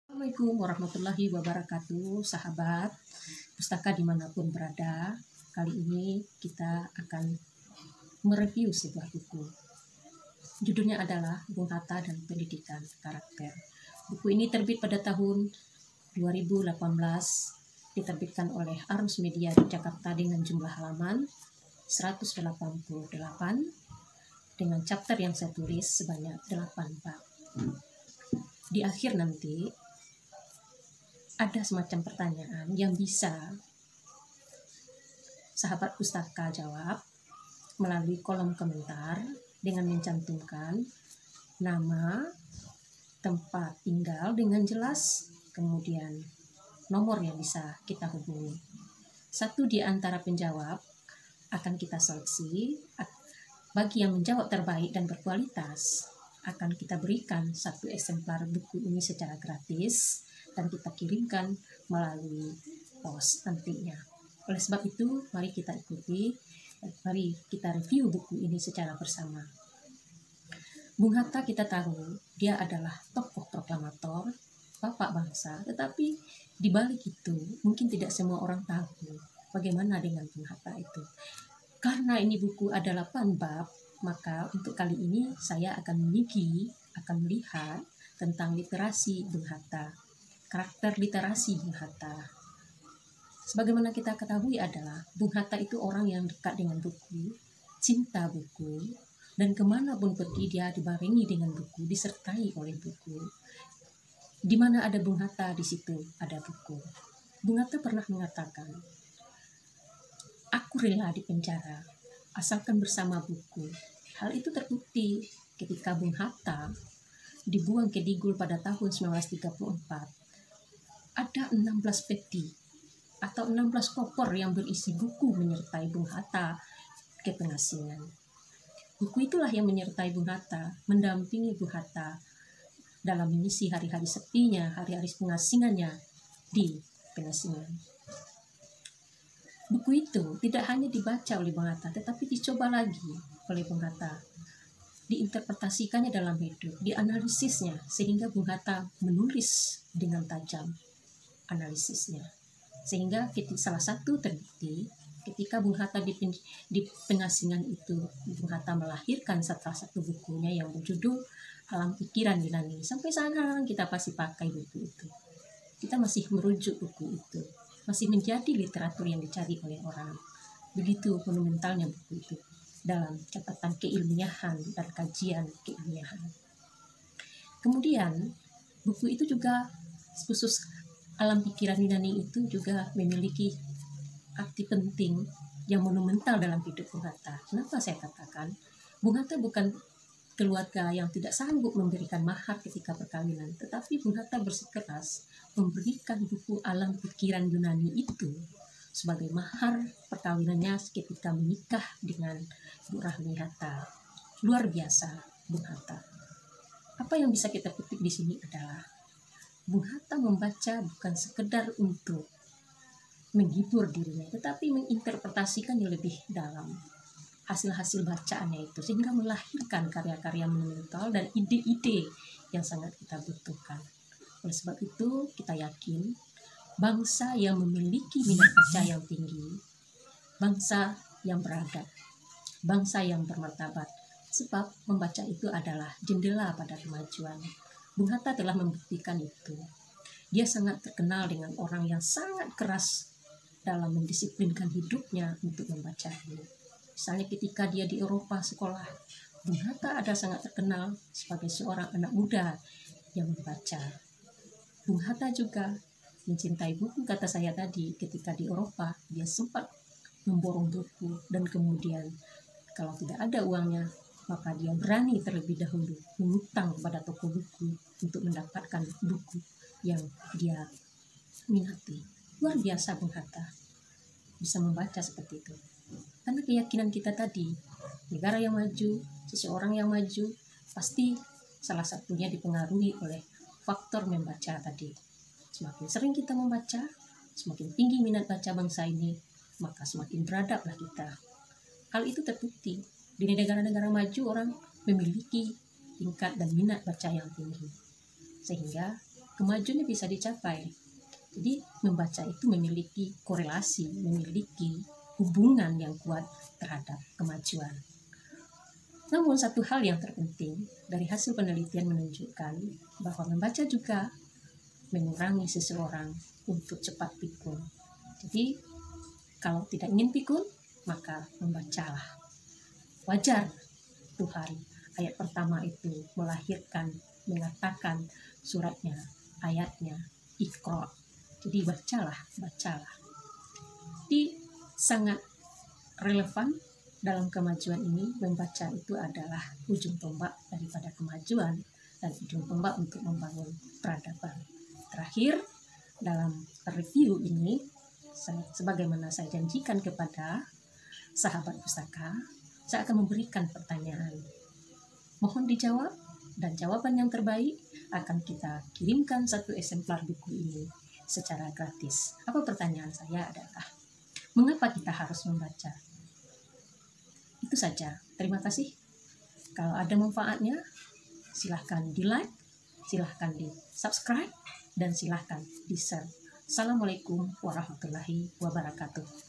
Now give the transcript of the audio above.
Assalamualaikum warahmatullahi wabarakatuh, sahabat pustaka dimanapun berada. Kali ini kita akan mereview sebuah buku. Judulnya adalah Bung Hatta dan Pendidikan Karakter. Buku ini terbit pada tahun 2018, diterbitkan oleh Arus Media di Jakarta dengan jumlah halaman 188, dengan chapter yang saya tulis sebanyak 8 bab. Di akhir nanti ada semacam pertanyaan yang bisa sahabat pustaka jawab melalui kolom komentar dengan mencantumkan nama, tempat tinggal dengan jelas, kemudian nomor yang bisa kita hubungi. Satu di antara penjawab akan kita seleksi. Bagi yang menjawab terbaik dan berkualitas, akan kita berikan satu eksemplar buku ini secara gratis dan kita kirimkan melalui pos nantinya. Oleh sebab itu, mari kita ikuti, mari kita review buku ini secara bersama. Bung Hatta kita tahu, dia adalah tokoh proklamator, bapak bangsa, tetapi di balik itu mungkin tidak semua orang tahu bagaimana dengan Bung Hatta itu. Karena ini buku ada 8 bab, maka untuk kali ini saya akan melihat tentang literasi Bung Hatta, karakter literasi Bung Hatta. Sebagaimana kita ketahui adalah Bung Hatta itu orang yang dekat dengan buku, cinta buku, dan kemanapun pergi dia dibarengi dengan buku, disertai oleh buku. Di mana ada Bung Hatta, di situ ada buku. Bung Hatta pernah mengatakan, "Aku rela di penjara, asalkan bersama buku." Hal itu terbukti ketika Bung Hatta dibuang ke Digul pada tahun 1934. Ada 16 peti atau 16 koper yang berisi buku menyertai Bung Hatta ke pengasingan. Buku itulah yang menyertai Bung Hatta, mendampingi Bung Hatta dalam mengisi hari-hari sepinya, hari-hari pengasingannya di pengasingan. Buku itu tidak hanya dibaca oleh Bung Hatta, tetapi dicoba lagi oleh Bung Hatta, diinterpretasikannya dalam hidup, dianalisisnya, sehingga Bung Hatta menulis dengan tajam analisisnya. Sehingga salah satu terbukti ketika Bung Hatta di pengasingan itu, Bung Hatta melahirkan salah satu bukunya yang berjudul Alam Pikiran Yunani. Sampai sekarang kita pasti pakai buku itu. Kita masih merujuk buku itu. Masih menjadi literatur yang dicari oleh orang. Begitu monumentalnya buku itu dalam catatan keilmiahan dan kajian keilmiahan. Kemudian buku itu juga, khusus Alam Pikiran Yunani itu juga memiliki arti penting yang monumental dalam hidup Bung Hatta. Kenapa saya katakan Bung Hatta bukan keluarga yang tidak sanggup memberikan mahar ketika perkawinan, tetapi Bung Hatta bersikeras memberikan buku Alam Pikiran Yunani itu sebagai mahar perkawinannya ketika menikah dengan Bu Rahmi Hatta. Luar biasa Bung Hatta. Apa yang bisa kita petik di sini adalah Bung Hatta membaca bukan sekedar untuk menghibur dirinya, tetapi menginterpretasikan yang lebih dalam hasil-hasil bacaannya itu, sehingga melahirkan karya-karya monumental dan ide-ide yang sangat kita butuhkan. Oleh sebab itu, kita yakin bangsa yang memiliki minat baca yang tinggi, bangsa yang beradab, bangsa yang bermartabat, sebab membaca itu adalah jendela pada kemajuan. Bung Hatta telah membuktikan itu. Dia sangat terkenal dengan orang yang sangat keras dalam mendisiplinkan hidupnya untuk membaca ini. Misalnya ketika dia di Eropa sekolah, Bung Hatta ada sangat terkenal sebagai seorang anak muda yang membaca. Bung Hatta juga mencintai buku, kata saya tadi, ketika di Eropa dia sempat memborong buku dan kemudian kalau tidak ada uangnya, maka dia berani terlebih dahulu mengutang kepada toko buku untuk mendapatkan buku yang dia minati. Luar biasa Bung Hatta bisa membaca seperti itu. Karena keyakinan kita tadi, negara yang maju, seseorang yang maju, pasti salah satunya dipengaruhi oleh faktor membaca tadi. Semakin sering kita membaca, semakin tinggi minat baca bangsa ini, maka semakin beradablah kita. Hal itu terbukti. Di negara-negara maju orang memiliki tingkat dan minat baca yang tinggi, sehingga kemajuannya bisa dicapai. Jadi membaca itu memiliki korelasi, memiliki hubungan yang kuat terhadap kemajuan. Namun satu hal yang terpenting dari hasil penelitian menunjukkan bahwa membaca juga mengurangi seseorang untuk cepat pikun. Jadi kalau tidak ingin pikun, maka membacalah. Wajar tuh hari ayat pertama itu melahirkan, mengatakan suratnya, ayatnya, Iqra. Jadi bacalah. Jadi sangat relevan dalam kemajuan ini. Membaca itu adalah ujung tombak daripada kemajuan dan ujung tombak untuk membangun peradaban. Terakhir, dalam review ini, sebagaimana saya janjikan kepada sahabat pustaka, saya akan memberikan pertanyaan. Mohon dijawab, dan jawaban yang terbaik akan kita kirimkan 1 eksemplar buku ini secara gratis. Apa pertanyaan saya adalah, mengapa kita harus membaca? Itu saja. Terima kasih. Kalau ada manfaatnya, silahkan di-like, silahkan di-subscribe, dan silahkan di-share. Assalamualaikum warahmatullahi wabarakatuh.